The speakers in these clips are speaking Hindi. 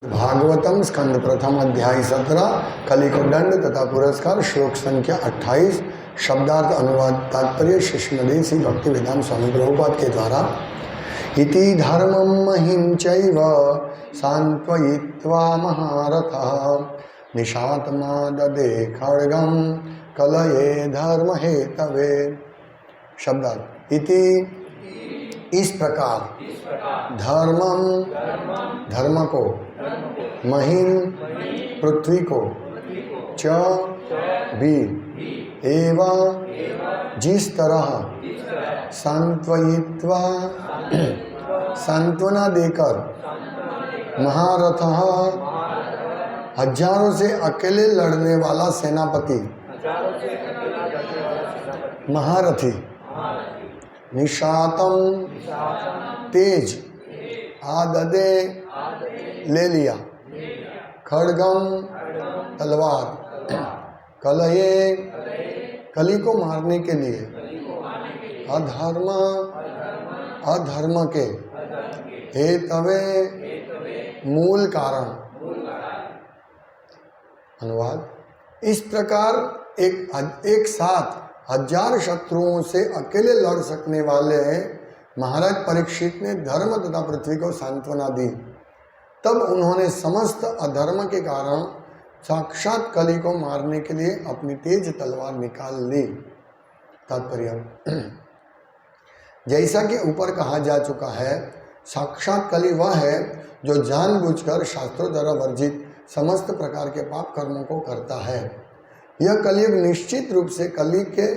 भागवतम स्कंद प्रथम अध्याय 17 कली को दंड तथा पुरस्कार श्लोक संख्या 28 शब्दार्थ अनुवाद तात्पर्य शिष्णदेव श्री भक्ति वेदांत स्वामी प्रभुपाद के द्वारा इति धर्मं महिं चैव सांत्वयित्वा महारथः निशात्मा ददे खड्गं कलये धर्म हेतवे। शब्दार्थ इति इस प्रकार धर्मम धर्म को महिम पृथ्वी को च भी एवं जिस तरह सांत्वयित्वा सांत्वना देकर महारथः हजारों से अकेले लड़ने वाला सेनापति महारथी निशातम तेज आददे ले लिया खड्गम तलवार कलये कली को मारने के लिए अधर्म के हेतवे मूल कारण। अनुवाद इस प्रकार एक साथ हजार शत्रुओं से अकेले लड़ सकने वाले महाराज परीक्षित ने धर्म तथा पृथ्वी को सांत्वना दी। तब उन्होंने समस्त अधर्म के कारण साक्षात कली को मारने के लिए अपनी तेज तलवार निकाल ली। तात्पर्य जैसा कि ऊपर कहा जा चुका है, साक्षात कली वह है जो जानबूझकर शास्त्रों द्वारा वर्जित समस्त प्रकार के पाप कर्मों को करता है। यह कलयुग निश्चित रूप से कली के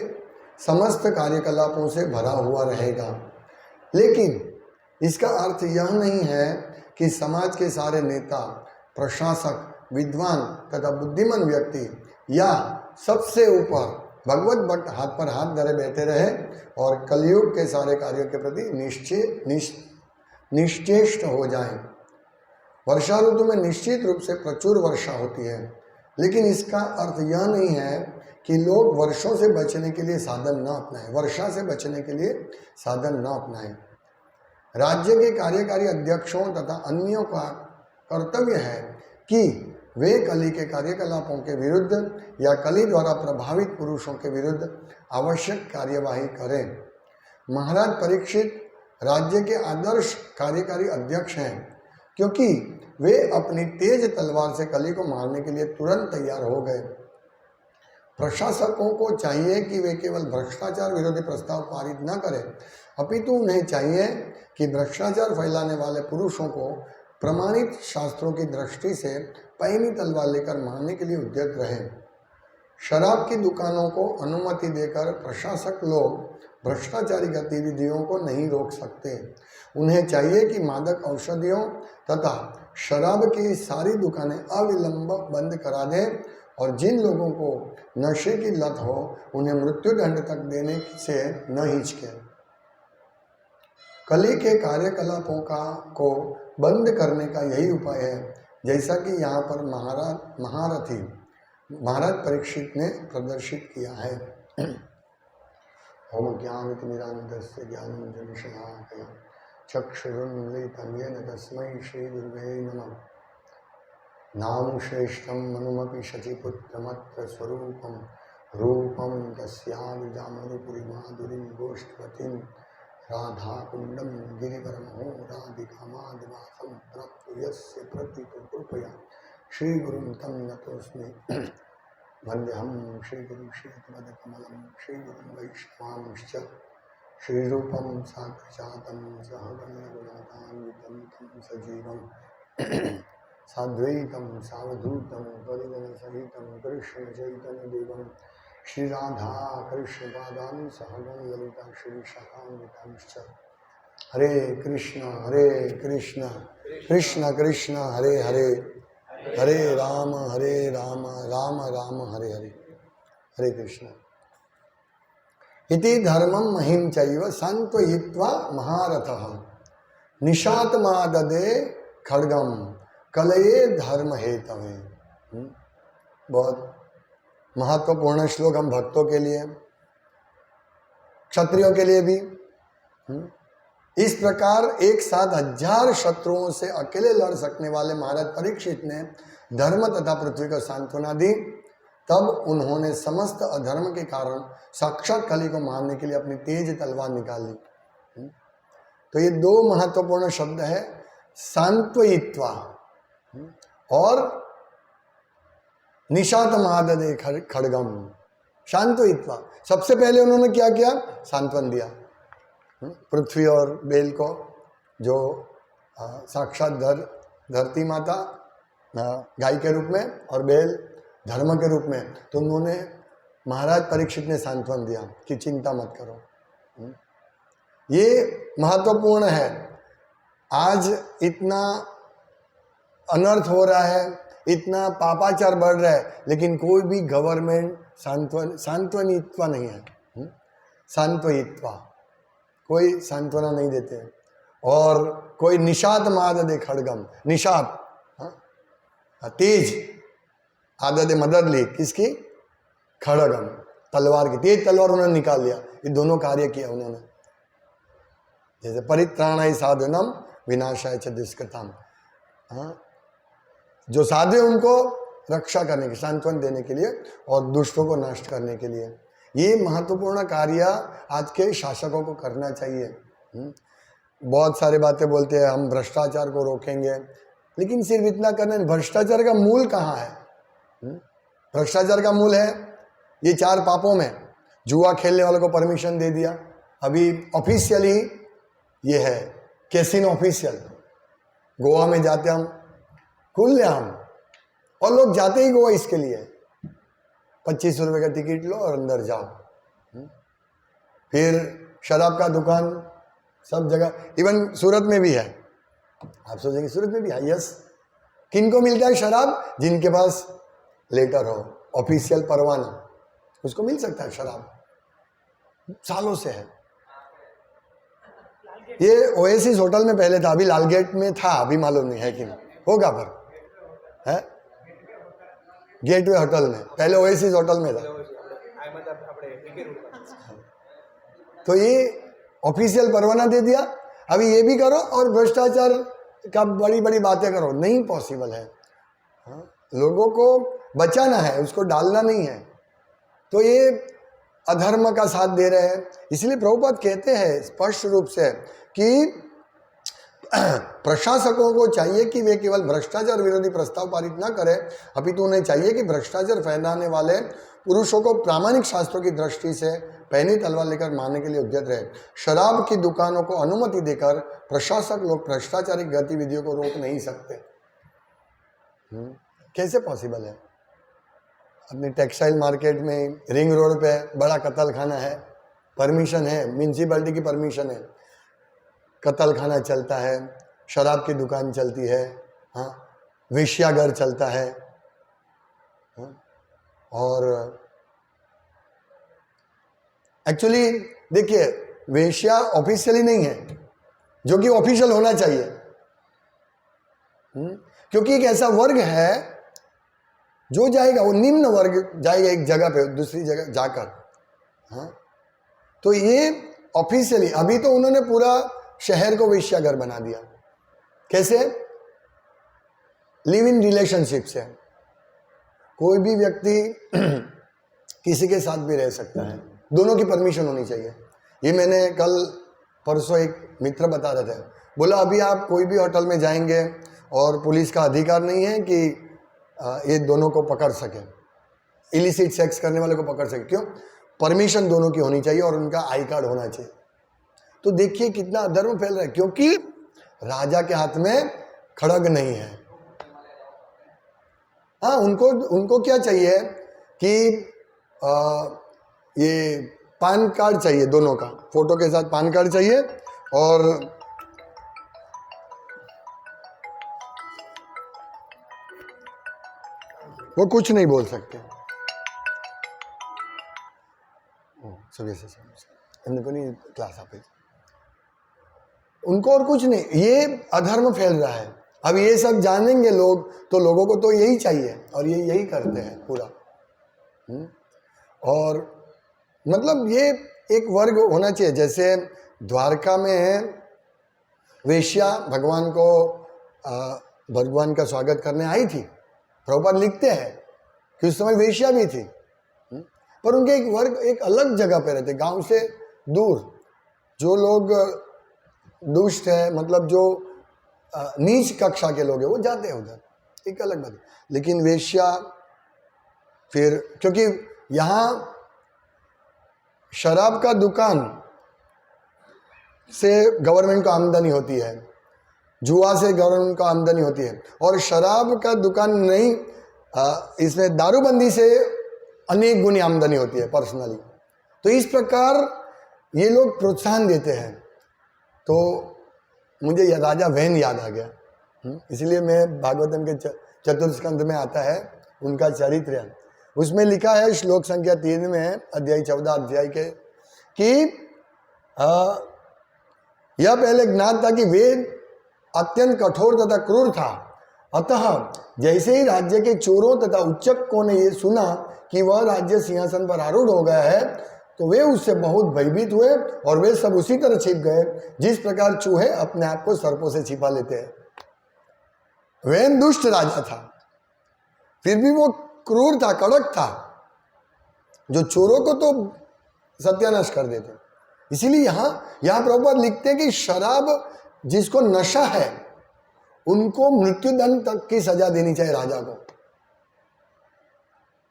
समस्त कार्यकलापों से भरा हुआ रहेगा, लेकिन इसका अर्थ यह नहीं है कि समाज के सारे नेता, प्रशासक, विद्वान तथा बुद्धिमान व्यक्ति या सबसे ऊपर भगवत भक्त हाथ पर हाथ धरे बैठे रहे और कलयुग के सारे कार्यों के प्रति निश्चेष्ट हो जाएं। वर्षा ऋतु में निश्चित रूप से प्रचुर वर्षा होती है, लेकिन इसका अर्थ यह नहीं है कि लोग वर्षों से बचने के लिए साधन न अपनाएं, वर्षा से बचने के लिए साधन न अपनाएं। राज्य के कार्यकारी अध्यक्षों तथा अन्यों का कर्तव्य है कि वे कली के कार्यकलापों के विरुद्ध या कली द्वारा प्रभावित पुरुषों के विरुद्ध आवश्यक कार्यवाही करें। महाराज परीक्षित राज्य के आदर्श कार्यकारी अध्यक्ष हैं, क्योंकि वे अपनी तेज तलवार से कली को मारने के लिए तुरंत तैयार हो गए। प्रशासकों को चाहिए कि वे केवल भ्रष्टाचार विरोधी प्रस्ताव पारित न करें, अपितु उन्हें चाहिए कि भ्रष्टाचार फैलाने वाले पुरुषों को प्रमाणित शास्त्रों की दृष्टि से पैनी तलवार लेकर मारने के लिए उद्यत रहें। शराब की दुकानों को अनुमति देकर प्रशासक लोग भ्रष्टाचारी गतिविधियों को नहीं रोक सकते। उन्हें चाहिए कि मादक औषधियों तथा शराब की सारी दुकानें अविलंब बंद करा दें और जिन लोगों को नशे की लत हो उन्हें मृत्युदंड तक देने से न हिचकें। कली के कार्यकलापों को बंद करने का यही उपाय है, जैसा कि यहाँ पर महाराज परीक्षित ने प्रदर्शित किया है। ओम ज्ञानतिमिरान्धस्य ज्ञानञ्जनशलाकया चक्षुरुन्मीलितं येन तस्मै श्रीगुरुवे नमः। नाम श्रेष्ठं मनुमपि शचीपुत्रमत्र स्वरूपं रूपं तस्यानुजामरुपुरीमाधुरीं गोष्ठवतीं राधाकुण्डं गिरिवरमहो राधिकामादिवासं प्राप्तु यस्य प्रतितो कृपया श्रीगुरुं तं नतोऽस्मि। वन्देऽहं श्रीगुरुं श्रीपदकमलं श्रीगुरुं वैष्णवांश्च श्रीरूपं साग्रजातं सहगणरघुनाथान्वितं तं सजीवं साद्वैतं सावधूतं परिजनसहितं कृष्णचैतन्यदेवं श्रीराधा कृष्णपादान् सहगण ललिता श्रीशाखान्वितांश्च। हरे कृष्ण कृष्ण कृष्ण हरे हरे, हरे राम राम राम हरे हरे। हरे कृष्ण। इति धर्मं महिं चैव सांत्वयित्वा महारथः निशात्मा ददे खड्गम कलये धर्म हेतवे। बहुत महत्वपूर्ण श्लोक हम भक्तों के लिए, क्षत्रियों के लिए भी, इस प्रकार एक साथ 1000 शत्रुओं से अकेले लड़ सकने वाले महाराज परीक्षित ने धर्म तथा पृथ्वी को सांत्वना दी। तब उन्होंने समस्त अधर्म के कारण साक्षात कली को मारने के लिए अपनी तेज तलवार निकाली। तो ये दो महत्वपूर्ण शब्द है, सांत्वयित्वा और निशातमाददे खड्गम। शांतयित्वा, सबसे पहले उन्होंने क्या किया? सांत्वन दिया पृथ्वी और बेल को, जो साक्षात धरती माता गाय के रूप में और बेल धर्म के रूप में। तो उन्होंने महाराज परीक्षित ने सांत्वन दिया कि चिंता मत करो। ये महत्वपूर्ण है। आज इतना अनर्थ हो रहा है, इतना पापाचार बढ़ रहा है, लेकिन कोई भी गवर्नमेंट सांत्वनित्वा नहीं है। सांत्वयित्वा, कोई सांत्वना नहीं देते। और कोई निषाद माददे खड्गम, निषाद तेज, आदत मदद ली किसकी? खड्गम, तलवार की, तेज तलवार उन्होंने निकाल लिया। ये दोनों कार्य किया उन्होंने। जैसे परित्राणाय साधनम विनाशाय च दुष्कृतम, जो साधु उनको रक्षा करने के, सांत्वन देने के लिए और दुष्टों को नष्ट करने के लिए। ये महत्वपूर्ण कार्य आज के शासकों को करना चाहिए। बहुत सारे बातें बोलते हैं, हम भ्रष्टाचार को रोकेंगे, लेकिन सिर्फ इतना करना। भ्रष्टाचार का मूल कहाँ है? भ्रष्टाचार का मूल है ये 4 पापों में। जुआ खेलने वालों को परमिशन दे दिया, अभी ऑफिशियली ये है कैसीनो ऑफिशियल। गोवा में जाते हम खुलेआम, और लोग जाते ही गोवा इसके लिए, 25 रुपये का टिकट लो और अंदर जाओ। फिर शराब का दुकान सब जगह, इवन सूरत में भी है। आप सोचेंगे सूरत में भी है? यस। किनको मिलता है शराब? जिनके पास लेटर हो, ऑफिशियल परवाना, उसको मिल सकता है शराब। सालों से है ये। ओएसिस होटल में पहले था, अभी लालगेट में था, अभी मालूम नहीं है कि नहीं होगा, पर है गेटवे होटल में, पहले ओएसिस होटल में था। तो ये ऑफिशियल परवाना दे दिया, अभी ये भी करो और भ्रष्टाचार का बड़ी बड़ी बातें करो। नहीं पॉसिबल है। लोगों को बचाना है, उसको डालना नहीं है। तो ये अधर्म का साथ दे रहे हैं। इसलिए प्रभुपाद कहते हैं स्पष्ट रूप से कि प्रशासकों को चाहिए कि वे केवल भ्रष्टाचार विरोधी प्रस्ताव पारित न करें, अपितु उन्हें चाहिए कि भ्रष्टाचार फैलाने वाले पुरुषों को प्रामाणिक शास्त्रों की दृष्टि से पैनी तलवार लेकर मारने के लिए उद्यत रहे। शराब की दुकानों को अनुमति देकर प्रशासक लोग भ्रष्टाचारी गतिविधियों को रोक नहीं सकते। कैसे पॉसिबल है? अपनी टेक्सटाइल मार्केट में रिंग रोड पे बड़ा कत्ल खाना है, परमिशन है, म्यूनसिपैलिटी की परमिशन है, कत्ल खाना चलता है, शराब की दुकान चलती है, हाँ, वेश्याघर चलता है, हाँ? और एक्चुअली देखिए वेश्या ऑफिशियली नहीं है, जो कि ऑफिशियल होना चाहिए। क्योंकि एक ऐसा वर्ग है जो जाएगा, वो निम्न वर्ग जाएगा एक जगह पे दूसरी जगह जाकर। हाँ, तो ये ऑफिशियली, अभी तो उन्होंने पूरा शहर को वेश्याघर बना दिया। कैसे? लिव इन रिलेशनशिप से कोई भी व्यक्ति किसी के साथ भी रह सकता है, दोनों की परमिशन होनी चाहिए। ये मैंने कल परसों एक मित्र बता रहे थे, बोला अभी आप कोई भी होटल में जाएंगे और पुलिस का अधिकार नहीं है कि ये दोनों को पकड़ सके, इलिसिट सेक्स करने वाले को पकड़ सके। क्यों? परमिशन दोनों की होनी चाहिए और उनका आई कार्ड होना चाहिए। तो देखिए कितना अधर्म फैल रहा है, क्योंकि राजा के हाथ में खड़ग नहीं है। हाँ, उनको क्या चाहिए कि ये पान कार्ड चाहिए, दोनों का फोटो के साथ पान कार्ड चाहिए, और वो कुछ नहीं बोल सकते। इनको नहीं क्लास आप, उनको और कुछ नहीं। ये अधर्म फैल रहा है। अब ये सब जानेंगे लोग, तो लोगों को तो यही चाहिए और ये यही करते हैं पूरा। और मतलब ये एक वर्ग होना चाहिए। जैसे द्वारका में वेश्या भगवान का स्वागत करने आई थी। प्रभुपाद लिखते हैं कि उस समय वेश्या भी थी, पर उनके एक वर्ग एक अलग जगह पे रहते, गांव से दूर। जो लोग दुष्ट है, मतलब जो नीच कक्षा के लोग हैं, वो जाते हैं उधर, एक अलग बात। लेकिन वेश्या फिर, क्योंकि यहाँ शराब का दुकान से गवर्नमेंट को आमदनी होती है, जुआ से गवर्नमेंट को आमदनी होती है, और शराब का दुकान नहीं, इसमें दारूबंदी से अनेक गुनी आमदनी होती है पर्सनली। तो इस प्रकार ये लोग प्रोत्साहन देते हैं। तो मुझे यह राजा वैन याद आ गया, इसलिए मैं भागवतम के चतुर्थ स्कंध में आता है उनका चरित्र। उसमें लिखा है श्लोक संख्या 3 में, अध्याय 14 अध्याय के, कि यह पहले ज्ञात था कि वेद अत्यंत कठोर तथा क्रूर था, अतः जैसे ही राज्य के चोरों तथा उच्चकों ने यह सुना कि वह राज्य सिंहासन पर आरूढ़ हो गया है, तो वे उससे बहुत भयभीत हुए और वे सब उसी तरह छिप गए जिस प्रकार चूहे अपने आप को सर्पों से छिपा लेते हैं। वैन दुष्ट राजा था, फिर भी वो क्रूर था, कड़क था, जो चोरों को तो सत्यानाश कर देते। इसीलिए यहाँ प्रभुपाद लिखते हैं कि शराब जिसको नशा है उनको मृत्युदंड तक की सजा देनी चाहिए राजा को।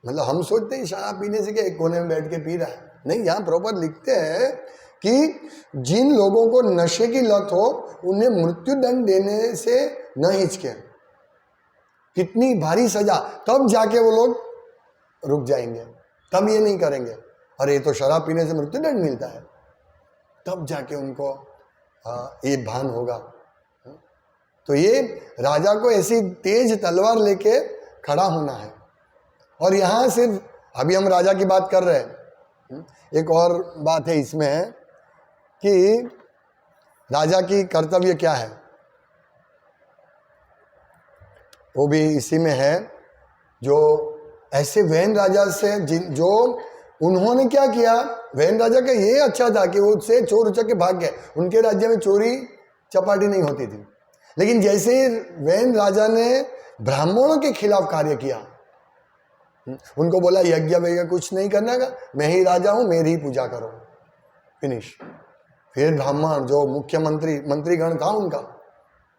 मतलब हम सोचते हैं शराब पीने से क्या एक कोने में बैठ के पी रहा है, नहीं। यहाँ प्रभुपाद लिखते हैं कि जिन लोगों को नशे की लत हो उन्हें मृत्युदंड देने से न हिचके, कितनी भारी सजा, तब जाके वो लोग रुक जाएंगे, तब ये नहीं करेंगे अरे ये तो शराब पीने से मृत्युदंड मिलता है, तब जाके उनको ये भान होगा। तो ये राजा को ऐसी तेज तलवार लेके खड़ा होना है। और यहाँ सिर्फ अभी हम राजा की बात कर रहे हैं, एक और बात है इसमें कि राजा की कर्तव्य क्या है, वो भी इसी में है। जो ऐसे वैन राजा से जो उन्होंने क्या किया, वैन राजा का ये अच्छा था कि वो उससे चोर उचक के भाग गए, उनके राज्य में चोरी चपाटी नहीं होती थी। लेकिन जैसे वैन राजा ने ब्राह्मणों के खिलाफ कार्य किया, उनको बोला यज्ञ वैज्ञ कुछ नहीं करना का, मैं ही राजा हूं, मेरी ही पूजा करो, फिनिश। फिर ब्राह्मण जो मुख्यमंत्री मंत्रीगण था उनका,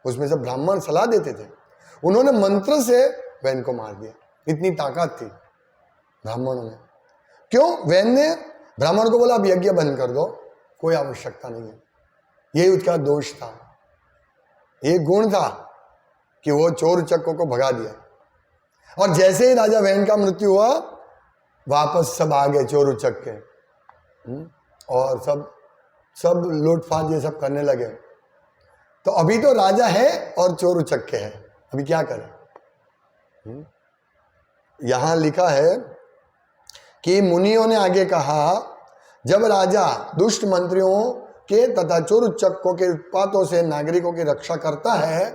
उसमें से ब्राह्मण सलाह देते थे, उन्होंने मंत्र से वैन को मार दिया। इतनी ताकत थी ब्राह्मणों में। क्यों? वैन ने ब्राह्मण को बोला अब यज्ञ बंद कर दो, कोई आवश्यकता नहीं है। यही उसका दोष था, ये गुण था कि वो चोर चक्कों को भगा दिया। और जैसे ही राजा वैन का मृत्यु हुआ, वापस सब आ गए चोर उचक के, और सब लूटफाट ये सब करने लगे। तो अभी तो राजा है और चोर उचक के है, अभी क्या करें। यहां लिखा है कि मुनियों ने आगे कहा, जब राजा दुष्ट मंत्रियों के तथा चोर उच्चकों के उत्पातों से नागरिकों की रक्षा करता है,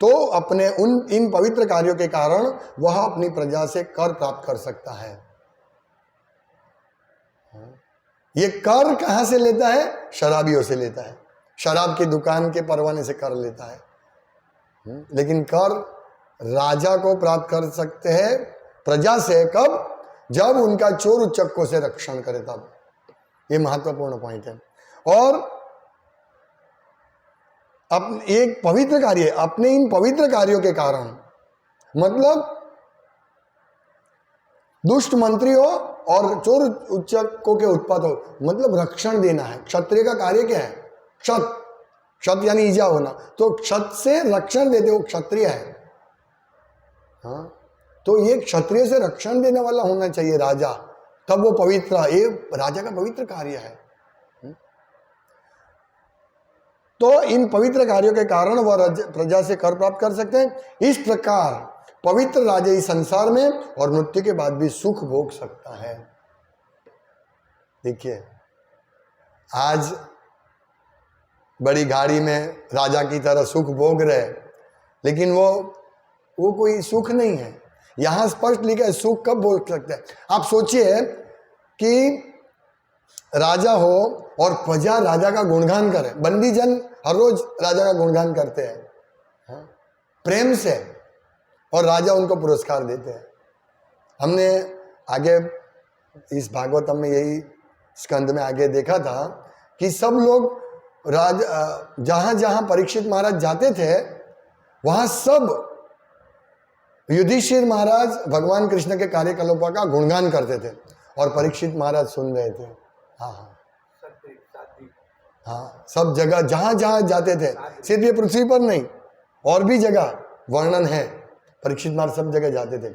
तो अपने इन पवित्र कार्यों के कारण वह अपनी प्रजा से कर प्राप्त कर सकता है। ये कर कहां से लेता है? शराबियों से लेता है, शराब की दुकान के परवाने से कर लेता है। लेकिन कर राजा को प्राप्त कर सकते हैं प्रजा से, कब? जब उनका चोर उच्चकों से रक्षण करे, तब। ये महत्वपूर्ण पॉइंट है। और अब एक पवित्र कार्य, अपने इन पवित्र कार्यों के कारण, मतलब दुष्ट मंत्रियों और चोर उच्चकों के उत्पात हो, मतलब रक्षण देना है। क्षत्रिय का कार्य क्या है? क्षत यानी ईजा होना, तो क्षत से रक्षण देते, वो क्षत्रिय है। हाँ, तो ये क्षत्रिय से रक्षण देने वाला होना चाहिए राजा, तब वो पवित्र, ये राजा का पवित्र कार्य है। तो इन पवित्र कार्यों के कारण वह प्रजा से कर प्राप्त कर सकते हैं। इस प्रकार पवित्र राजा इस संसार में और मृत्यु के बाद भी सुख भोग सकता है। देखिए, आज बड़ी गाड़ी में राजा की तरह सुख भोग रहे, लेकिन वो कोई सुख नहीं है। यहां स्पष्ट लिखा है सुख कब भोग सकते हैं। आप सोचिए कि राजा हो और प्रजा राजा का गुणगान करे, बंदी जन हर रोज राजा का गुणगान करते हैं, हाँ, प्रेम से, और राजा उनको पुरस्कार देते हैं। हमने आगे इस भागवतम में यही स्कंद में आगे देखा था कि सब लोग जहां जहां परीक्षित महाराज जाते थे वहां सब युधिष्ठिर महाराज भगवान कृष्ण के कार्यकलापों का गुणगान करते थे और परीक्षित महाराज सुन रहे थे। हाँ हाँ हाँ, सब जगह जहां जहां जाते थे, सिर्फ ये पृथ्वी पर नहीं और भी जगह वर्णन है, परीक्षित महाराज सब जगह जाते थे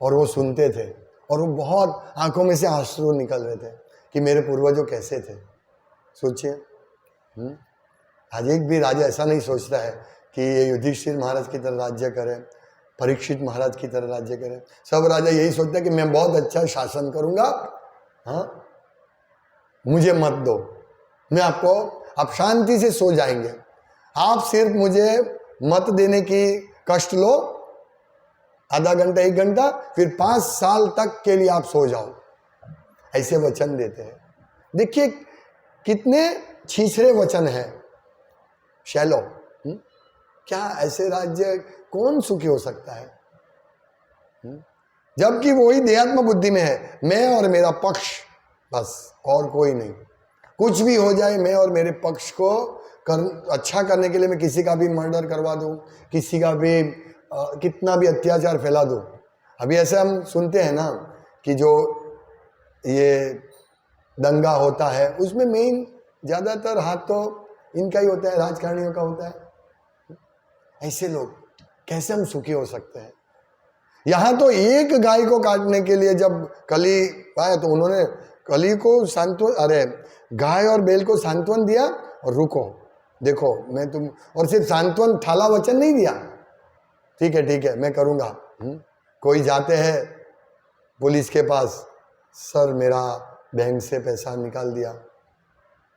और वो सुनते थे और वो बहुत आंखों में से आंसू निकल रहे थे कि मेरे पूर्वजों कैसे थे। सोचिए, आज एक भी राजा ऐसा नहीं सोचता है कि ये युधिष्ठिर महाराज की तरह राज्य करे, परीक्षित महाराज की तरह राज्य करे। सब राजा यही सोचते हैं कि मैं बहुत अच्छा शासन करूंगा, हाँ, मुझे मत दो, मैं आपको, आप शांति से सो जाएंगे, आप सिर्फ मुझे मत देने की कष्ट लो, आधा घंटा 1 घंटा, फिर 5 साल तक के लिए आप सो जाओ, ऐसे वचन देते हैं। देखिए कितने छीछरे वचन हैं, शैलो। क्या ऐसे राज्य कौन सुखी हो सकता है? जबकि वही देहात्म बुद्धि में है, मैं और मेरा पक्ष, बस और कोई नहीं, कुछ भी हो जाए मैं और मेरे पक्ष को अच्छा करने के लिए मैं किसी का भी मर्डर करवा दूं, किसी का भी कितना भी अत्याचार फैला दूं। अभी ऐसे हम सुनते हैं ना कि जो ये दंगा होता है उसमें मेन ज्यादातर हाथ तो इनका ही होता है, राजकारणियों का होता है। ऐसे लोग कैसे हम सुखी हो सकते हैं? यहां तो एक गाय को काटने के लिए जब कली आया तो उन्होंने कली को सांत्वन, अरे गाय और बैल को सांत्वन दिया और रुको, देखो मैं तुम, और सिर्फ सांत्वन थाला वचन नहीं दिया, ठीक है मैं करूंगा। कोई जाते हैं पुलिस के पास, सर मेरा बैंक से पैसा निकाल दिया,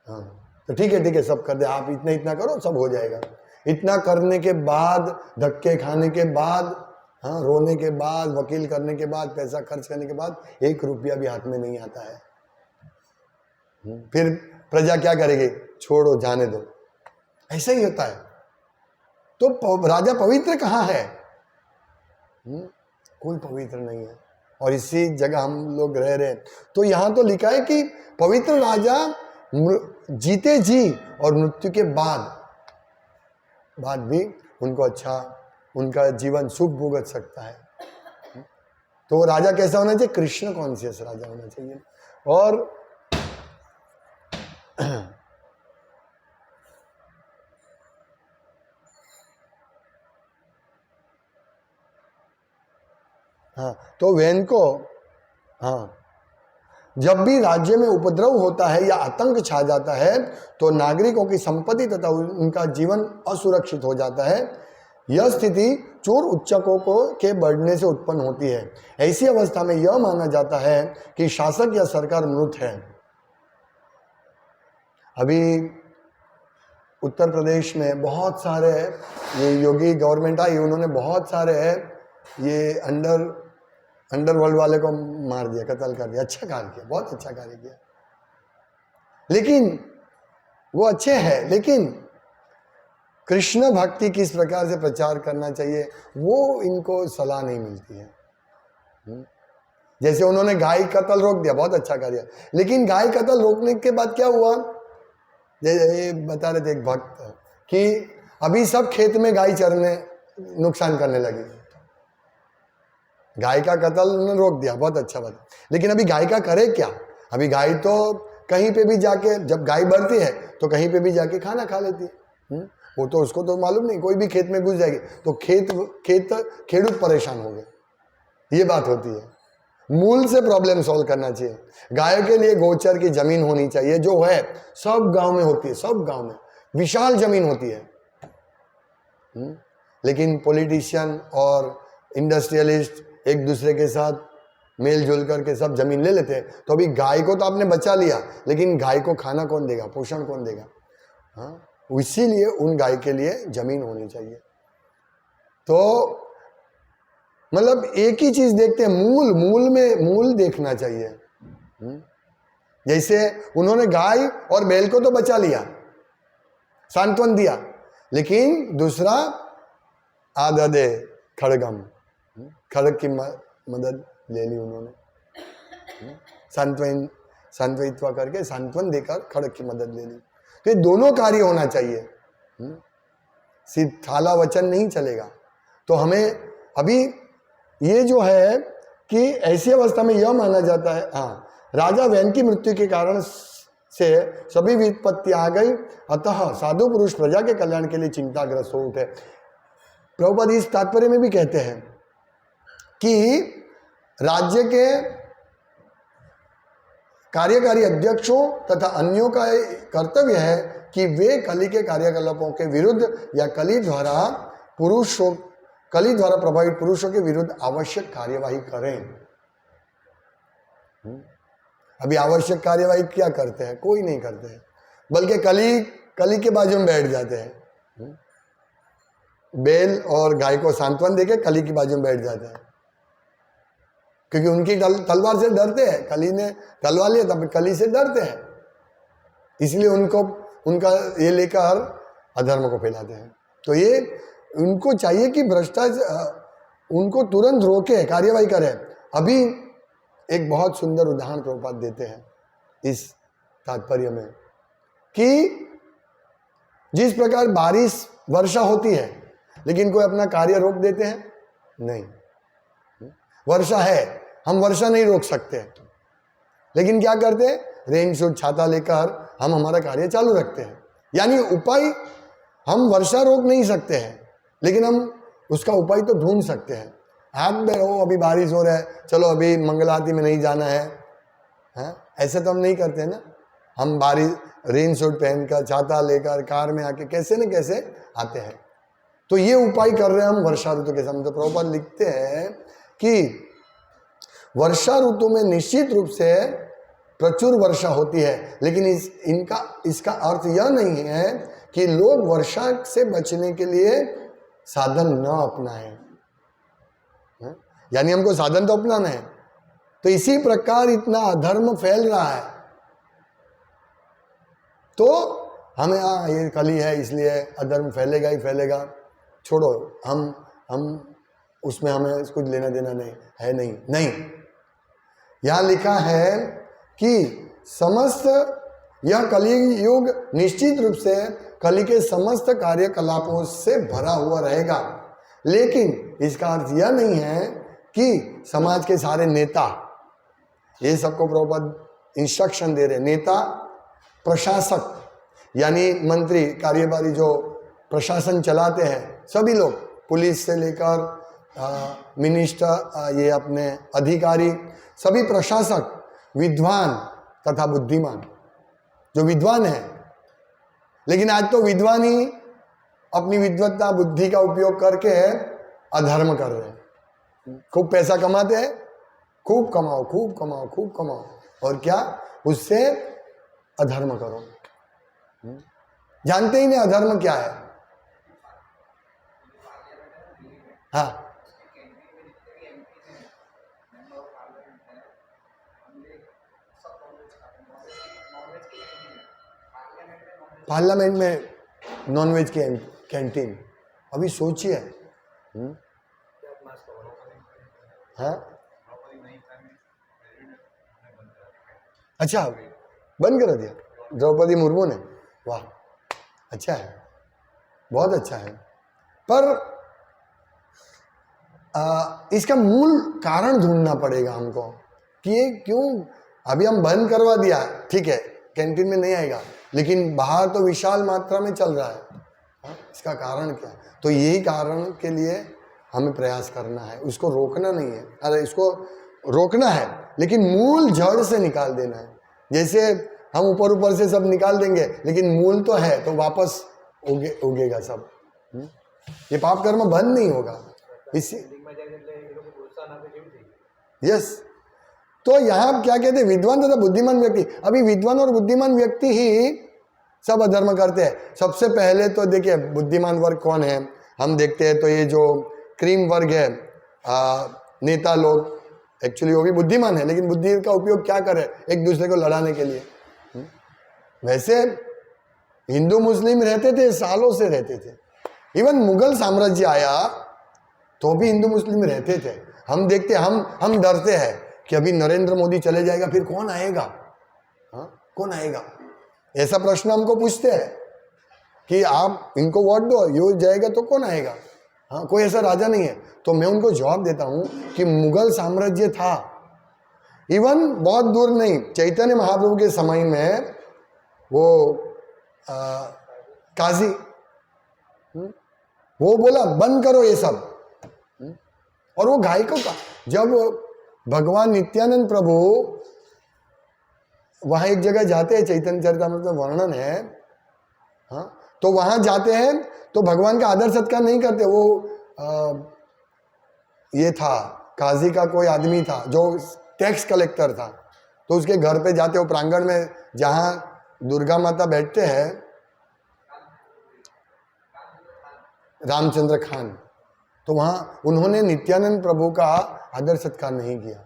हाँ तो ठीक है सब कर दे, आप इतना करो सब हो जाएगा। इतना करने के बाद, धक्के खाने के बाद, हाँ रोने के बाद, वकील करने के बाद, पैसा खर्च करने के बाद 1 रुपया भी हाथ में नहीं आता है। फिर प्रजा क्या करेगी? छोड़ो, जाने दो, ऐसा ही होता है। तो राजा पवित्र कहाँ है? कोई पवित्र नहीं है, और इसी जगह हम लोग रह रहे हैं। तो यहां तो लिखा है कि पवित्र राजा जीते जी और मृत्यु के बाद भी उनको अच्छा, उनका जीवन सुख भोग सकता है। तो राजा कैसा होना चाहिए? कृष्ण कॉन्शियस राजा होना चाहिए। और हाँ, तो वैन को, हाँ, जब भी राज्य में उपद्रव होता है या आतंक छा जाता है तो नागरिकों की संपत्ति तथा उनका जीवन असुरक्षित हो जाता है। यह स्थिति चोर उच्चकों को के बढ़ने से उत्पन्न होती है। ऐसी अवस्था में यह माना जाता है कि शासक या सरकार मृत है। अभी उत्तर प्रदेश में बहुत सारे, ये योगी गवर्नमेंट आई, उन्होंने बहुत सारे ये अंडरवर्ल्ड वाले को मार दिया, कत्ल कर दिया। अच्छा कार्य किया, बहुत अच्छा कार्य किया, लेकिन वो अच्छे हैं, लेकिन कृष्ण भक्ति किस प्रकार से प्रचार करना चाहिए वो इनको सलाह नहीं मिलती है। जैसे उन्होंने गाय कत्ल रोक दिया, बहुत अच्छा कार्य, लेकिन गाय कत्ल रोकने के बाद क्या हुआ? ये बता रहे थे एक भक्त कि अभी सब खेत में गाय चरने नुकसान करने लगी। गाय का कत्ल उन्होंने रोक दिया, बहुत अच्छा बात, लेकिन अभी गाय का करे क्या? अभी गाय तो कहीं पे भी जाके, जब गाय बढ़ती है तो कहीं पे भी जाके खाना खा लेती है। वो तो उसको तो मालूम नहीं, कोई भी खेत में घुस जाएगी तो खेडूत परेशान हो गए, ये बात होती है। मूल से प्रॉब्लम सॉल्व करना चाहिए। गाय के लिए गोचर की जमीन होनी चाहिए, जो है सब गांव में होती है, सब गांव में विशाल जमीन होती है। लेकिन पॉलिटिशियन और इंडस्ट्रियलिस्ट एक दूसरे के साथ मेल जोल करके सब जमीन ले लेते हैं। तो अभी गाय को तो आपने बचा लिया, लेकिन गाय को खाना कौन देगा, पोषण कौन देगा? हाँ, इसीलिए उन गाय के लिए जमीन होनी चाहिए। तो मतलब एक ही चीज देखते हैं, मूल में मूल देखना चाहिए। जैसे उन्होंने गाय और बैल को तो बचा लिया, सांत्वन दिया, लेकिन दूसरा आददे खड़गम, खड़ग की मदद ले ली उन्होंने, सांत्वयित्वा करके सांत्वन देकर खड़ग की मदद ले ली। तो ये दोनों कार्य होना चाहिए, सिर्फ थाला वचन नहीं चलेगा। तो हमें अभी ये जो है कि ऐसी अवस्था में यह माना जाता है, हाँ, राजा वैन की मृत्यु के कारण से सभी विपत्ति आ गई, अतः साधु पुरुष प्रजा के कल्याण के लिए चिंताग्रस्त हो उठे। प्रभुपाद इस तात्पर्य में भी कहते हैं कि राज्य के कार्यकारी अध्यक्षों तथा अन्यों का कर्तव्य है कि वे कली के कार्यकलापों के विरुद्ध या कली द्वारा प्रभावित पुरुषों के विरुद्ध आवश्यक कार्यवाही करें। अभी आवश्यक कार्यवाही क्या करते हैं? कोई नहीं करते हैं, बल्कि कली के बाजू में बैठ जाते हैं। बैल और गाय को सांत्वन देके कली की बाजू में बैठ जाते हैं, क्योंकि उनकी तलवार से डरते हैं। कली ने तलवार लिया तब कली से डरते हैं, इसलिए उनका ये लेकर अधर्म को फैलाते हैं। तो ये उनको चाहिए कि भ्रष्टाचार उनको तुरंत रोके, कार्यवाही करे। अभी एक बहुत सुंदर उदाहरण प्रभुपाद देते हैं इस तात्पर्य में कि जिस प्रकार बारिश वर्षा होती है लेकिन कोई अपना कार्य रोक देते हैं नहीं। वर्षा है, हम वर्षा नहीं रोक सकते, लेकिन क्या करते हैं? रेन सूट छाता लेकर हम हमारा कार्य चालू रखते हैं। यानी उपाय, हम वर्षा रोक नहीं सकते हैं, लेकिन हम उसका उपाय तो ढूंढ सकते हैं। हाथ में रहो, अभी बारिश हो रहा है, चलो अभी मंगल आरती में नहीं जाना है, ऐसे तो हम नहीं करते हैं ना। हम रेन सूट पहनकर छाता लेकर कार में आके कैसे न कैसे आते हैं। तो ये उपाय कर रहे हैं हम वर्षा ऋतु के समय। तो प्रभुपाद लिखते हैं कि वर्षा ऋतु में निश्चित रूप से प्रचुर वर्षा होती है, लेकिन इसका अर्थ यह नहीं है कि लोग वर्षा से बचने के लिए साधन न अपनाएं। यानी हमको साधन तो अपनाना है। तो इसी प्रकार इतना अधर्म फैल रहा है, तो हमें ये कली है इसलिए अधर्म फैलेगा ही फैलेगा, छोड़ो, हम उसमें हमें कुछ लेना देना नहीं है। नहीं, यहां लिखा है कि समस्त यह कलियुग निश्चित रूप से कली के समस्त कार्यकलापों से भरा हुआ रहेगा, लेकिन इसका अर्थ यह नहीं है कि समाज के सारे नेता, ये सबको प्रभुपाद इंस्ट्रक्शन दे रहे, नेता, प्रशासक यानी मंत्री, कार्यवाही जो प्रशासन चलाते हैं, सभी लोग, पुलिस से लेकर मिनिस्टर, ये अपने अधिकारी, सभी प्रशासक, विद्वान तथा बुद्धिमान। जो विद्वान है, लेकिन आज तो विद्वान ही अपनी विद्वत्ता बुद्धि का उपयोग करके अधर्म कर रहे हैं। खूब पैसा कमाते हैं, खूब कमाओ, खूब कमाओ, खूब कमाओ, और क्या, उससे अधर्म करो। जानते ही नहीं अधर्म क्या है। हाँ, पार्लियामेंट में नॉनवेज की कैंटीन, अभी सोचिए। हाँ, अच्छा, बंद कर दिया द्रौपदी मुर्मू ने, वाह, अच्छा है, बहुत अच्छा है। पर इसका मूल कारण ढूंढना पड़ेगा हमको कि ये क्यों। अभी हम बंद करवा दिया, ठीक है, कैंटीन में नहीं आएगा, लेकिन बाहर तो विशाल मात्रा में चल रहा है। इसका कारण क्या है? तो यही कारण के लिए हमें प्रयास करना है, उसको रोकना नहीं है। अरे इसको रोकना है, लेकिन मूल जड़ से निकाल देना है। जैसे हम ऊपर से सब निकाल देंगे, लेकिन मूल तो है, तो वापस उगेगा सब। ये पाप कर्म बंद नहीं होगा। इसी यस, तो यहाँ क्या कहते हैं, विद्वान तथा बुद्धिमान व्यक्ति। अभी विद्वान और बुद्धिमान व्यक्ति ही सब अधर्म करते हैं। सबसे पहले तो देखिए बुद्धिमान वर्ग कौन है, हम देखते हैं तो ये जो क्रीम वर्ग है, नेता लोग, एक्चुअली वो भी बुद्धिमान है, लेकिन बुद्धि का उपयोग क्या करे, एक दूसरे को लड़ाने के लिए। वैसे हिंदू मुस्लिम रहते थे, सालों से रहते थे। इवन मुगल साम्राज्य आया तो भी हिंदू मुस्लिम रहते थे। हम देखते, हम डरते हैं कि अभी नरेंद्र मोदी चले जाएगा, फिर कौन आएगा? हाँ, कौन आएगा? ऐसा प्रश्न हमको पूछते हैं कि आप इनको वोट दो, ये जाएगा तो कौन आएगा? हाँ, कोई ऐसा राजा नहीं है। तो मैं उनको जवाब देता हूं कि मुगल साम्राज्य था, इवन बहुत दूर नहीं, चैतन्य महाप्रभु के समय में वो काजी, वो बोला बंद करो ये सब। और वो गायकों का, जब भगवान नित्यानंद प्रभु वहां एक जगह जाते हैं, चैतन्य चरितामृत में वर्णन है, हाँ, तो वहां जाते हैं तो भगवान का आदर सत्कार नहीं करते। वो ये था, काजी का कोई आदमी था जो टैक्स कलेक्टर था, तो उसके घर पे जाते, वो प्रांगण में जहां दुर्गा माता बैठते हैं, रामचंद्र खान, तो वहां उन्होंने नित्यानंद प्रभु का आदर सत्कार नहीं किया,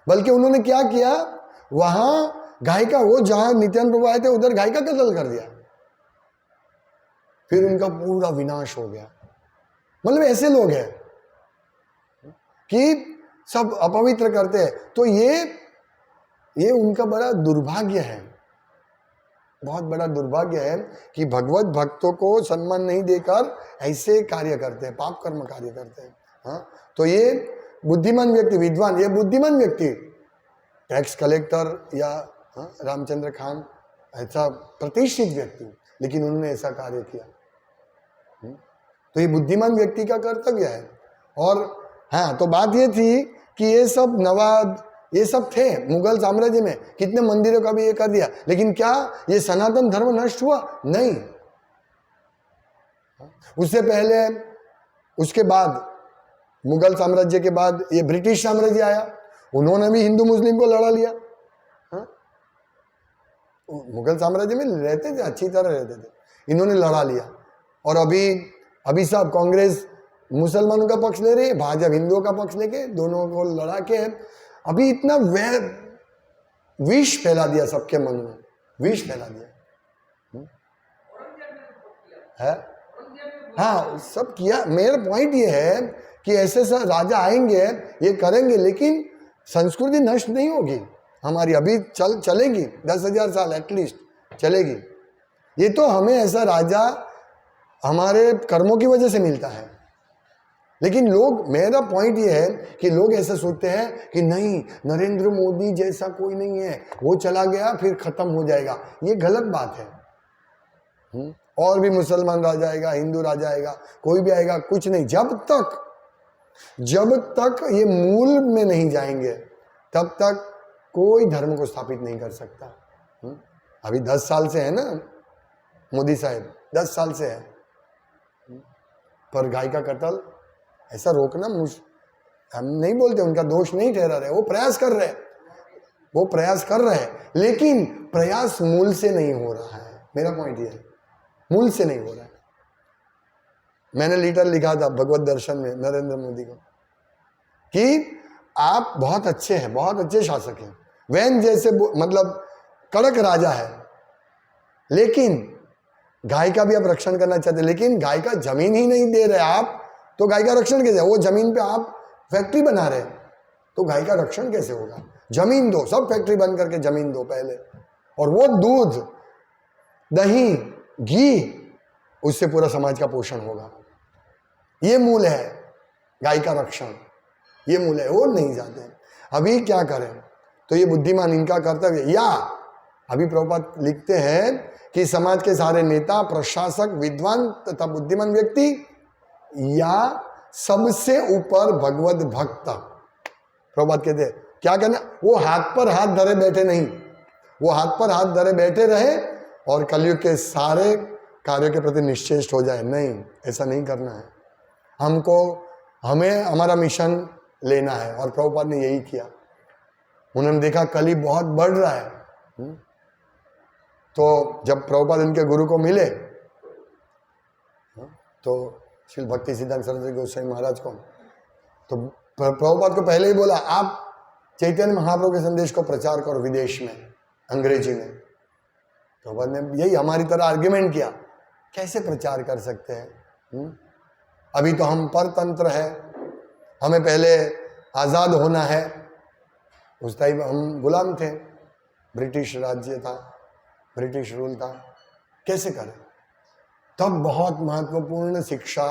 बल्कि उन्होंने क्या किया, वहां गाय का, वो जहां नित्यानंद प्रभु आए थे उधर गाय का कत्ल कर दिया, फिर उनका पूरा विनाश हो गया। मतलब ऐसे लोग हैं कि सब अपवित्र करते हैं। तो ये उनका बड़ा दुर्भाग्य है, बहुत बड़ा दुर्भाग्य है कि भगवत भक्तों को सम्मान नहीं देकर ऐसे कार्य करते हैं, पाप कर्म कार्य करते हैं। हाँ, तो ये बुद्धिमान व्यक्ति, विद्वान, ये बुद्धिमान व्यक्ति, टैक्स कलेक्टर या रामचंद्र खान ऐसा प्रतिष्ठित व्यक्ति, लेकिन उन्होंने ऐसा कार्य किया। तो ये बुद्धिमान व्यक्ति का कर्तव्य है। और हाँ, तो बात ये थी कि ये सब नवाब, ये सब थे मुगल साम्राज्य में, कितने मंदिरों का भी ये कर दिया, लेकिन क्या ये सनातन धर्म नष्ट हुआ? नहीं। उससे पहले, उसके बाद, मुगल साम्राज्य के बाद ये ब्रिटिश साम्राज्य आया, उन्होंने भी हिंदू मुस्लिम को लड़ा लिया। हाँ? मुगल साम्राज्य में रहते थे, अच्छी तरह रहते थे, इन्होंने लड़ा लिया। और अभी सब कांग्रेस मुसलमानों का पक्ष ले रही है, भाजपा हिंदुओं का पक्ष लेके, दोनों को लड़ा के अभी इतना विष फैला दिया सबके मन में, विष फैला दिया है। हाँ, सब किया। मेरा पॉइंट ये है कि ऐसे राजा आएंगे, ये करेंगे, लेकिन संस्कृति नष्ट नहीं होगी हमारी, अभी चलेगी 10,000 साल एटलीस्ट चलेगी। ये तो हमें ऐसा राजा हमारे कर्मों की वजह से मिलता है। लेकिन लोग, मेरा पॉइंट ये है कि लोग ऐसा सोचते हैं कि नहीं, नरेंद्र मोदी जैसा कोई नहीं है, वो चला गया फिर खत्म हो जाएगा। ये गलत बात है। और भी मुसलमान राजा आएगा, हिंदू राजा आएगा, कोई भी आएगा, कुछ नहीं। जब तक ये मूल में नहीं जाएंगे, तब तक कोई धर्म को स्थापित नहीं कर सकता। अभी 10 साल से है ना मोदी साहब, 10 साल से है, पर गाय का कत्ल ऐसा रोकना, हम नहीं बोलते, उनका दोष नहीं ठहरा रहे, वो प्रयास कर रहे हैं, लेकिन प्रयास मूल से नहीं हो रहा है। मेरा पॉइंट ये है, मूल से नहीं हो रहा है। मैंने लेटर लिखा था भगवत दर्शन में नरेंद्र मोदी को कि आप बहुत अच्छे हैं, बहुत अच्छे शासक हैं, वैन जैसे मतलब कड़क राजा है, लेकिन गाय का भी आप रक्षण करना चाहते, लेकिन गाय का जमीन ही नहीं दे रहे आप, तो गाय का रक्षण कैसे? वो जमीन पे आप फैक्ट्री बना रहे, तो गाय का रक्षण कैसे होगा? जमीन दो, सब फैक्ट्री बंद करके जमीन दो पहले, और वो दूध, दही, घी, उससे पूरा समाज का पोषण होगा। ये मूल है गाय का रक्षण, ये मूल है। वो नहीं जाते। अभी क्या करें? तो ये बुद्धिमान, इनका कर्तव्य। या अभी प्रभुपाद लिखते हैं कि समाज के सारे नेता, प्रशासक, विद्वान तथा बुद्धिमान व्यक्ति, या सबसे ऊपर भगवत भक्त, प्रभुपाद कहते हैं क्या करना? वो हाथ पर हाथ धरे बैठे नहीं, वो हाथ पर हाथ धरे बैठे रहे और कलयुग के सारे कार्यों के प्रति निश्चेष्ट हो जाए। नहीं, ऐसा नहीं करना है। हमें हमारा मिशन लेना है, और प्रभुपाद ने यही किया। उन्होंने देखा कली बहुत बढ़ रहा है, तो जब प्रभुपाद उनके गुरु को मिले, तो श्री भक्ति सिद्धांत सरस्वती गोस्वामी महाराज को, तो प्रभुपाद को पहले ही बोला आप चैतन्य महाप्रभु के संदेश को प्रचार करो विदेश में, अंग्रेजी में। प्रभुपाद ने यही हमारी तरह आर्ग्यूमेंट किया, कैसे प्रचार कर सकते हैं? अभी तो हम परतंत्र है, हमें पहले आज़ाद होना है। उस टाइम हम गुलाम थे, ब्रिटिश राज्य था, ब्रिटिश रूल था, कैसे करें? तब बहुत महत्वपूर्ण शिक्षा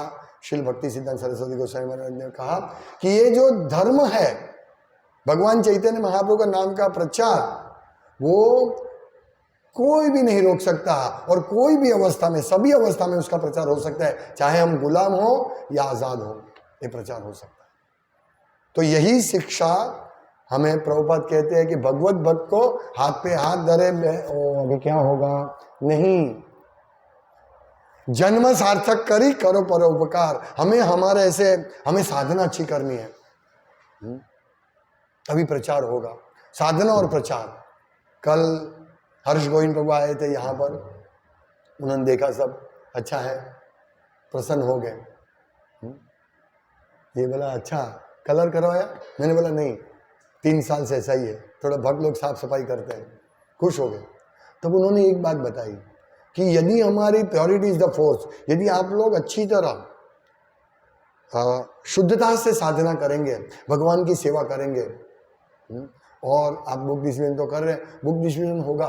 श्रील भक्ति सिद्धांत सरस्वती गोस्वामी महाराज ने कहा कि ये जो धर्म है, भगवान चैतन्य महाप्रभु का नाम का प्रचार, वो कोई भी नहीं रोक सकता, और कोई भी अवस्था में, सभी अवस्था में उसका प्रचार हो सकता है, चाहे हम गुलाम हो या आज़ाद हो, ये प्रचार हो सकता है। तो यही शिक्षा हमें प्रभुपाद कहते हैं कि भगवत भक्त को हाथ पे हाथ धरे, अभी क्या होगा, नहीं, जन्म सार्थक करी करो परोपकार। हमें हमारे ऐसे, हमें साधना अच्छी करनी है, तभी प्रचार होगा। साधना और प्रचार। कल हर्ष गोविंद प्रभु आए थे यहाँ पर, उन्होंने देखा सब अच्छा है, प्रसन्न हो गए। ये बोला अच्छा कलर करवाया? मैंने बोला नहीं, 3 साल से ऐसा ही है, थोड़ा भक्त लोग साफ सफाई करते हैं। खुश हो गए। तब उन्होंने एक बात बताई कि यदि हमारी प्योरिटी इज द फोर्स, यदि आप लोग अच्छी तरह शुद्धता से साधना करेंगे, भगवान की सेवा करेंगे, और आप बुक डिस्ट्रीब्यूशन तो कर रहे हैं, बुक डिस्ट्रीब्यूशन होगा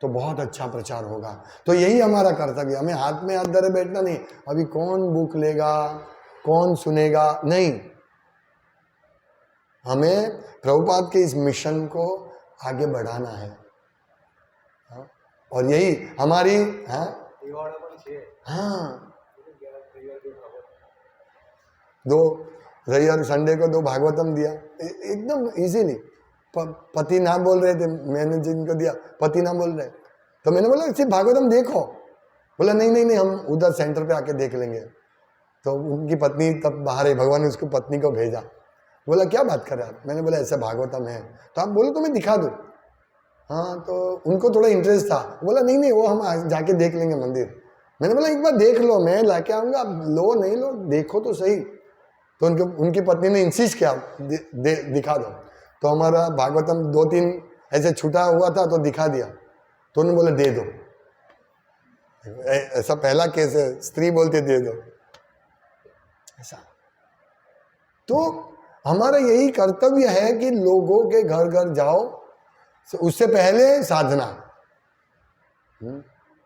तो बहुत अच्छा प्रचार होगा। तो यही हमारा कर्तव्य, हमें हाथ में हाथ धरे बैठना नहीं, अभी कौन बुक लेगा, कौन सुनेगा, नहीं, हमें प्रभुपाद के इस मिशन को आगे बढ़ाना है। और यही हमारी दो रविवार संडे को 2 भागवतम दिया एकदम इजीली। पति ना बोल रहे थे, मैंने जिनको दिया पति ना बोल रहे, तो मैंने बोला सिर्फ भागवतम देखो। बोला नहीं नहीं नहीं, हम उधर सेंटर पे आके देख लेंगे। तो उनकी पत्नी तब बाहर है, भगवान ने उसको पत्नी को भेजा। बोला क्या बात कर रहे आप? मैंने बोला ऐसा भागवतम है, तो आप बोलो तो मैं दिखा दूँ। हाँ, तो उनको थोड़ा इंटरेस्ट था। बोला नहीं नहीं, वो हम जाके देख लेंगे मंदिर। मैंने बोला एक बार देख लो, मैं लाके आऊँगा, आप लो नहीं लो, देखो तो सही। तो उनकी पत्नी ने इंसिस्ट किया दिखा दो। तो हमारा भागवतम 2-3 ऐसे छूटा हुआ था तो दिखा दिया। तो उन्होंने बोला दे दो। ऐसा पहला केस है, स्त्री बोलती दे दो ऐसा। तो हमारा यही कर्तव्य है कि लोगों के घर घर जाओ, उससे पहले साधना।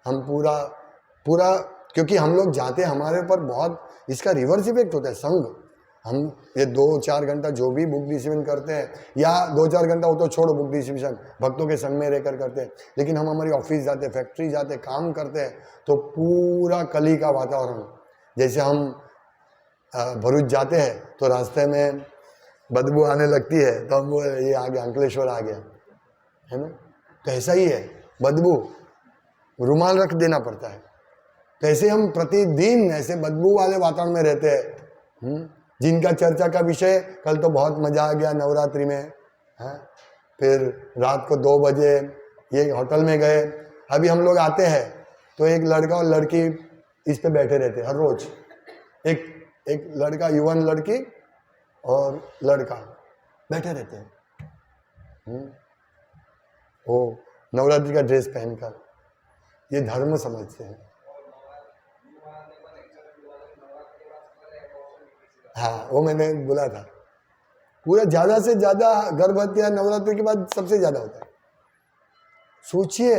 हम पूरा क्योंकि हम लोग जाते हैं, हमारे ऊपर बहुत इसका रिवर्स इफेक्ट होता है। संग, हम ये 2-4 घंटा जो भी बुक डिस्ट्रीब्यूशन करते हैं, या 2-4 घंटा वो तो छोड़ो, बुक डिस्ट्रीब्यूशन भक्तों के संग में रहकर करते हैं, लेकिन हम हमारी ऑफिस जाते, फैक्ट्री जाते, काम करते हैं, तो पूरा कली का वातावरण। जैसे हम भरूच जाते हैं तो रास्ते में बदबू आने लगती है, तो हम ये आ गया, अंकलेश्वर आ गया, है ना। तो ऐसा ही है, बदबू रुमाल रख देना पड़ता है। तो ऐसे हम प्रतिदिन ऐसे बदबू वाले वातावरण में रहते हैं। जिनका चर्चा का विषय, कल तो बहुत मजा आ गया नवरात्रि में, है। फिर रात को 2 बजे ये होटल में गए। अभी हम लोग आते हैं तो एक लड़का और लड़की इस पे बैठे रहते हर रोज। एक लड़का, युवान लड़की और लड़का बैठे रहते हैं, वो नवरात्रि का ड्रेस पहनकर। ये धर्म समझते हैं। हाँ, वो मैंने बोला था, पूरा ज्यादा से ज्यादा गर्भवती नवरात्रि के बाद सबसे ज्यादा होता है। सोचिए,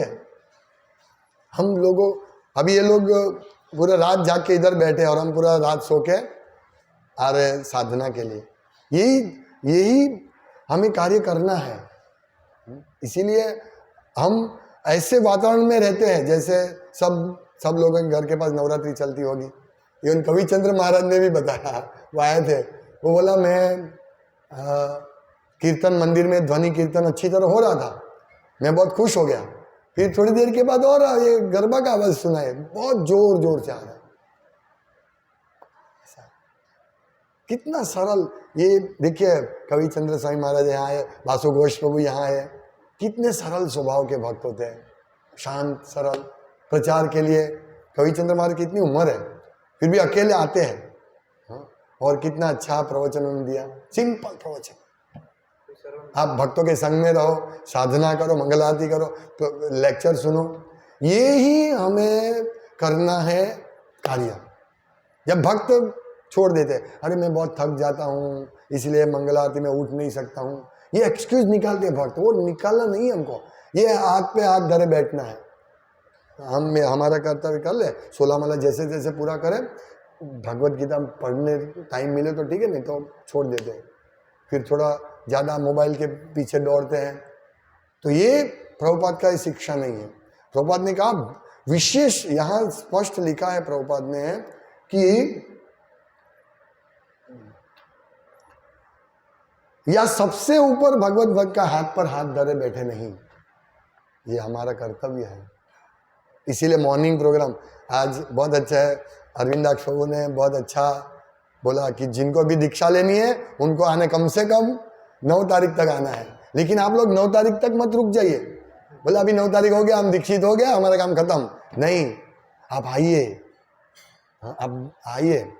हम लोगों, अभी ये लोग पूरा रात जाग के इधर बैठे और हम पूरा रात सो के आ रहे साधना के लिए। यही हमें कार्य करना है। इसीलिए हम ऐसे वातावरण में रहते हैं जैसे सब लोगों के घर के पास नवरात्रि चलती होगी। इवन कवि चंद्र महाराज ने भी बताया, वो आए थे, वो बोला मैं कीर्तन मंदिर में ध्वनि कीर्तन अच्छी तरह हो रहा था, मैं बहुत खुश हो गया। फिर थोड़ी देर के बाद और ये गरबा का आवाज सुना है, बहुत जोर से आ रहा है। कितना सरल, ये देखिए कवि चंद्र स्वामी महाराज यहाँ आए, वासु घोष प्रभु यहाँ आए, कितने सरल स्वभाव के भक्त होते हैं, शांत सरल। प्रचार के लिए कवि चंद्र महाराज की इतनी उम्र है, फिर भी अकेले आते हैं। हाँ? और कितना अच्छा प्रवचन उन्होंने दिया, सिंपल प्रवचन। आप भक्तों के संग में रहो, साधना करो, मंगल आरती करो, तो लेक्चर सुनो, ये ही हमें करना है कार्य। जब भक्त छोड़ देते, अरे मैं बहुत थक जाता हूँ इसलिए मंगल आरती में उठ नहीं सकता हूँ, ये एक्सक्यूज निकालते हैं भक्त। वो निकालना नहीं है हमको, ये हाथ पे हाथ धरे बैठना है। हमारा कर्तव्य कर ले, 16 माला जैसे जैसे पूरा करें, भगवत गीता पढ़ने टाइम मिले तो ठीक है, नहीं तो छोड़ देते हैं, फिर थोड़ा ज़्यादा मोबाइल के पीछे दौड़ते हैं। तो ये प्रभुपाद का शिक्षा नहीं है। प्रभुपाद ने कहा विशेष, यहाँ स्पष्ट लिखा है प्रभुपाद ने कि या सबसे ऊपर भगवत भक्त का हाथ पर हाथ धरे बैठे नहीं, ये हमारा कर्तव्य है। इसीलिए मॉर्निंग प्रोग्राम आज बहुत अच्छा है। अरविंदाक्ष प्रभु ने बहुत अच्छा बोला कि जिनको भी दीक्षा लेनी है उनको आने कम से कम 9 तारीख तक आना है, लेकिन आप लोग 9 तारीख तक मत रुक जाइए, बोला अभी 9 तारीख हो गया, हम दीक्षित हो गया, हमारा काम खत्म। नहीं, आप आइए, आप आइए।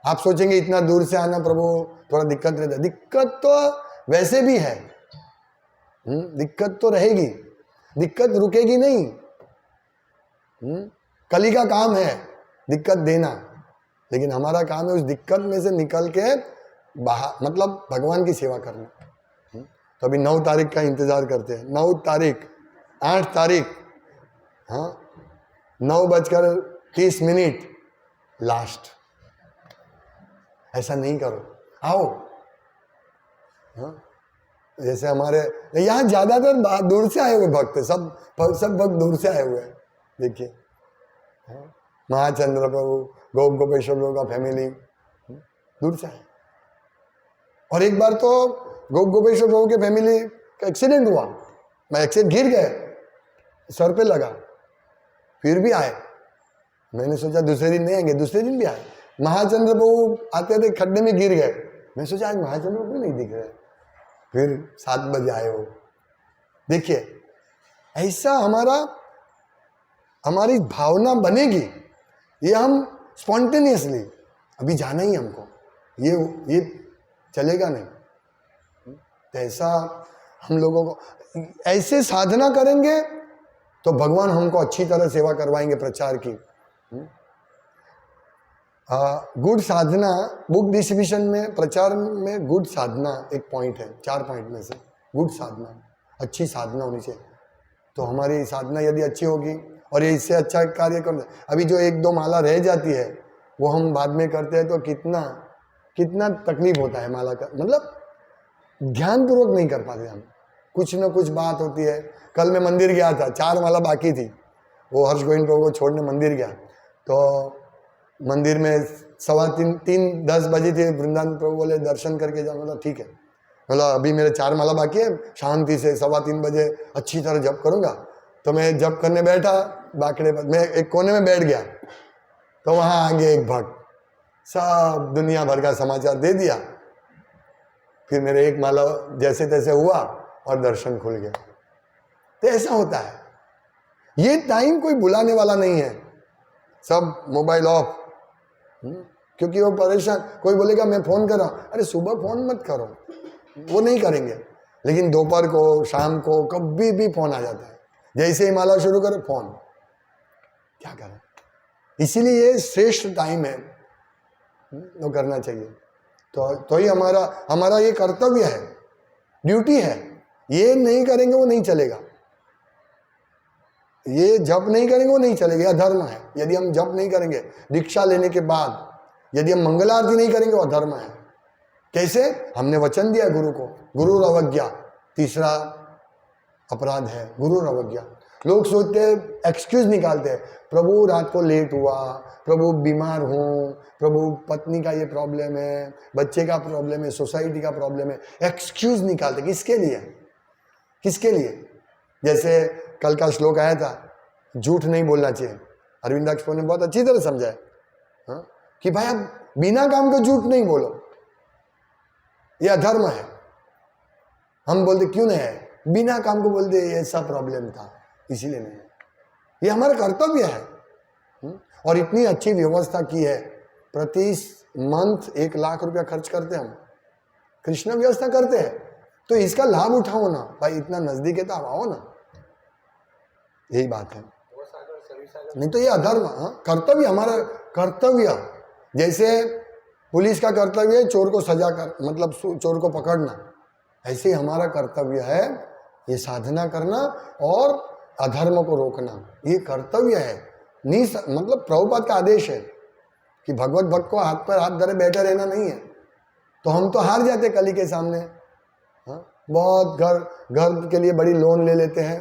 आप सोचेंगे इतना दूर से आना प्रभु थोड़ा दिक्कत रहता है, दिक्कत तो वैसे भी है, दिक्कत तो रहेगी, दिक्कत रुकेगी नहीं। कली का काम है दिक्कत देना, लेकिन हमारा काम है उस दिक्कत में से निकल के बाहर, मतलब भगवान की सेवा करना। तो अभी 9 तारीख का इंतजार करते हैं। 9 तारीख, 8 तारीख, हाँ 9:30 लास्ट। ऐसा नहीं करो, आओ। हाँ, जैसे हमारे यहाँ ज्यादातर दूर से आए हुए भक्त, सब भक्त दूर से आए हुए हैं। देखिए महाचंद्र प्रभु, गोपेश्वर प्रभु का फैमिली दूर से आए। और एक बार तो गोपेश्वर प्रभु के फैमिली का एक्सीडेंट हुआ, मैं एक्सीडेंट गिर गए, सर पे लगा, फिर भी आए। मैंने सोचा दूसरे दिन नहीं आएंगे, दूसरे दिन भी आए। महाचंद्र प्रभु आते थे, खड्डे में गिर गए, मैं सोचा आज महाचंद्र प्रभु नहीं दिख रहे, फिर 7 बजे आए हो। देखिए ऐसा हमारी भावना बनेगी, ये हम स्पॉन्टेनियसली अभी जाना ही हमको, ये चलेगा नहीं। तो ऐसा हम लोगों को ऐसे साधना करेंगे तो भगवान हमको अच्छी तरह सेवा करवाएंगे प्रचार की। गुड साधना, बुक डिस्ट्रीब्यूशन में प्रचार में गुड साधना एक पॉइंट है, 4 पॉइंट में से गुड साधना, अच्छी साधना होनी चाहिए। तो हमारी साधना यदि अच्छी होगी और ये इससे अच्छा कार्य करना, अभी जो 1-2 माला रह जाती है वो हम बाद में करते हैं तो कितना तकलीफ होता है माला का, मतलब ध्यानपूर्वक नहीं कर पाते हम, कुछ न कुछ बात होती है। कल मैं मंदिर गया था, 4 माला बाकी थी, वो हर्ष गोविंद प्रभु को छोड़ने मंदिर गया, तो मंदिर में 3:10 बजे थे, वृंदावन प्रभु बोले दर्शन करके जाओ, मतलब ठीक है, बोला अभी मेरे 4 माला बाकी है, शांति से 3:15 बजे अच्छी तरह जप करूँगा। तो मैं जप करने बैठा, बाकड़े पर मैं एक कोने में बैठ गया, तो वहाँ आगे एक भक्त सब दुनिया भर का समाचार दे दिया, फिर मेरे 1 माला जैसे तैसे हुआ और दर्शन खुल गया। तो ऐसा होता है, ये टाइम कोई बुलाने वाला नहीं है, सब मोबाइल ऑफ, क्योंकि वो परेशान, कोई बोलेगा मैं फोन कर रहा हूँ, अरे सुबह फोन मत करो, वो नहीं करेंगे, लेकिन दोपहर को, शाम को, कभी भी फोन आ जाता है, जैसे ही माला शुरू करो फोन, क्या करें। इसीलिए ये श्रेष्ठ टाइम है, वो करना चाहिए। तो ही हमारा ये कर्तव्य है, ड्यूटी है, ये नहीं करेंगे वो नहीं चलेगा, ये जप नहीं करेंगे वो नहीं चलेगा, अधर्म है। यदि हम जप नहीं करेंगे दीक्षा लेने के बाद, यदि हम मंगल आरती नहीं करेंगे वो अधर्म है। कैसे? हमने वचन दिया गुरु को, गुरु अवज्ञा तीसरा अपराध है, गुरु अवज्ञा। लोग सोचते हैं, एक्सक्यूज निकालते हैं, प्रभु रात को लेट हुआ, प्रभु बीमार हूँ, प्रभु पत्नी का ये प्रॉब्लम है, बच्चे का प्रॉब्लम है, सोसाइटी का प्रॉब्लम है, एक्सक्यूज निकालते। किसके लिए? किसके लिए? जैसे कल का श्लोक आया था, झूठ नहीं बोलना चाहिए, अरविंदाक्ष प्रभु ने बहुत अच्छी तरह समझाया, हाँ, कि भाई आप बिना काम को झूठ नहीं बोलो, ये अधर्म है। हम बोलते क्यों नहीं है, बिना काम को बोलते ऐसा प्रॉब्लम था इसीलिए नहीं है, ये हमारा कर्तव्य है। और इतनी अच्छी व्यवस्था की है, प्रति मंथ 1 लाख रुपया खर्च करते हैं हम, कृष्ण व्यवस्था करते हैं, तो इसका लाभ उठाओ ना भाई, इतना नजदीक है तो आप आओ ना, यही बात है। नहीं तो ये अधर्म, कर्तव्य, हमारा कर्तव्य, जैसे पुलिस का कर्तव्य है चोर को सजा कर, मतलब चोर को पकड़ना, ऐसे ही हमारा कर्तव्य है ये साधना करना और अधर्म को रोकना, ये कर्तव्य है। मतलब प्रभुपाद का आदेश है कि भगवत भक्त को हाथ पर हाथ धरे बैठे रहना नहीं है, तो हम तो हार जाते कली के सामने। बहुत घर के लिए बड़ी लोन ले लेते हैं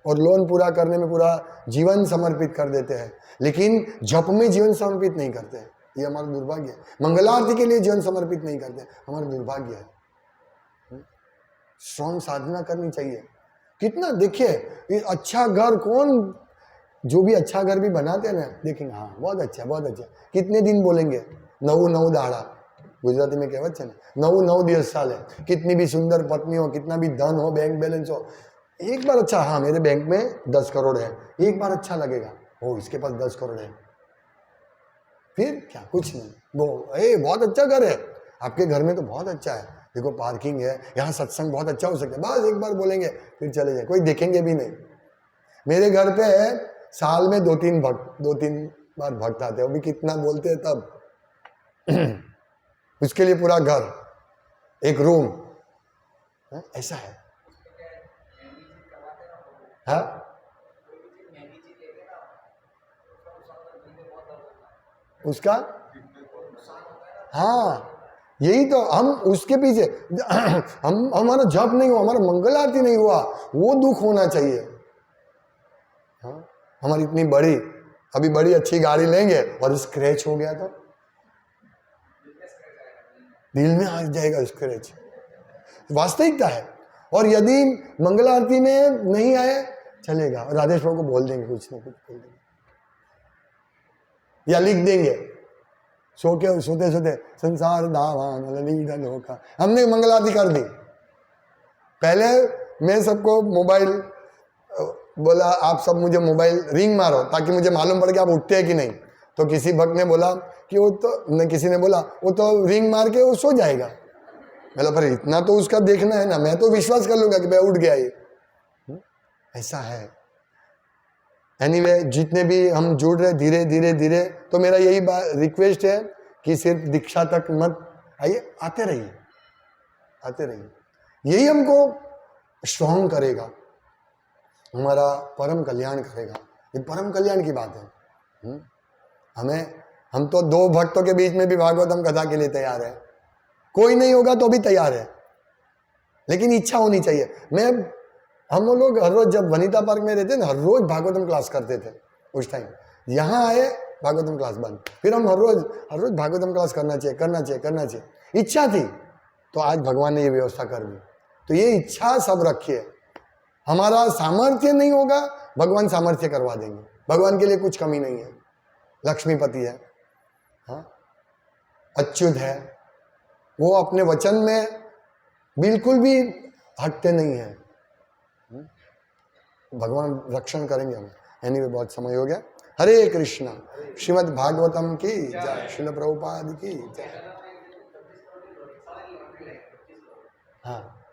और लोन पूरा करने में पूरा जीवन समर्पित कर देते हैं, लेकिन जप में जीवन समर्पित नहीं करते हैं, ये हमारा दुर्भाग्य है। मंगलारती के लिए जीवन समर्पित नहीं करते, हमारा दुर्भाग्य है। स्ट्रॉन्ग साधना करनी चाहिए। कितना देखिए, ये अच्छा घर कौन, जो भी अच्छा घर भी बनाते हैं ना, देखेंगे हाँ बहुत अच्छा बहुत अच्छा, कितने दिन बोलेंगे, 9 दाड़ा, गुजराती में कहेवत है ना, 9 दिवस चाले, कितनी भी सुंदर पत्नी हो, कितना भी धन हो, बैंक बैलेंस हो, एक बार अच्छा, हाँ मेरे बैंक में 10 करोड़ है, एक बार अच्छा लगेगा, ओ इसके पास 10 करोड़ है, फिर क्या, कुछ नहीं, वो बहुत अच्छा घर है, आपके घर में तो बहुत अच्छा है, देखो पार्किंग है, यहाँ सत्संग बहुत अच्छा हो सकता है, बस एक बार बोलेंगे फिर चले जाए, कोई देखेंगे भी नहीं। मेरे घर पे साल में 2-3 बार भक्त आते हैं, वो भी कितना बोलते हैं तब उसके लिए पूरा घर, एक रूम, ऐसा है। हाँ उसका, हाँ यही तो, हम उसके पीछे हम, हमारा जप नहीं हुआ, हमारा मंगल आरती नहीं हुआ, वो दुख होना चाहिए। हाँ हमारी इतनी बड़ी, अभी बड़ी अच्छी गाड़ी लेंगे और स्क्रैच हो गया तो दिल में आ जाएगा स्क्रैच, वास्तविकता है। और यदि मंगल आरती में नहीं आए चलेगा, राधेश प्रभु को बोल देंगे, कुछ ना कुछ बोल देंगे या लिख देंगे, सोते सोते संसार दावान ललीला लोका, हमने मंगल आरती कर दी। पहले मैं सबको मोबाइल बोला, आप सब मुझे मोबाइल रिंग मारो ताकि मुझे मालूम पड़ कि आप उठते हैं कि नहीं, तो किसी भक्त ने बोला कि वो तो, किसी ने बोला वो तो रिंग मार के वो सो जाएगा। बोला पर इतना तो उसका देखना है ना, मैं तो विश्वास कर लूंगा कि मैं उठ गया ये, ऐसा है। एनीवे जितने भी हम जुड़ रहे धीरे धीरे धीरे, तो मेरा यही रिक्वेस्ट है कि सिर्फ दीक्षा तक मत आइए, आते रहिए आते रहिए, यही हमको स्ट्रॉन्ग करेगा, हमारा परम कल्याण करेगा, ये परम कल्याण की बात है। हम तो 2 भक्तों के बीच में भी भागवतम कथा के लिए तैयार है, कोई नहीं होगा तो भी तैयार है, लेकिन इच्छा होनी चाहिए। हम लोग हर रोज जब वनिता पार्क में रहते ना, हर रोज भागवतम क्लास करते थे उस टाइम, यहाँ आए भागवतम क्लास बंद, फिर हम हर रोज भागवतम क्लास करना चाहिए, इच्छा थी, तो आज भगवान ने ये व्यवस्था कर दी। तो ये इच्छा सब रखिए, हमारा सामर्थ्य नहीं होगा, भगवान सामर्थ्य करवा देंगे, भगवान के लिए कुछ कमी नहीं है, लक्ष्मीपति है, हाँ अच्युत है, वो अपने वचन में बिल्कुल भी हटते नहीं है, भगवान रक्षण करेंगे हम। एनीवे बहुत समय हो गया। हरे कृष्णा। श्रीमद् भागवतम की जय, श्रील प्रभुपाद की जय। हाँ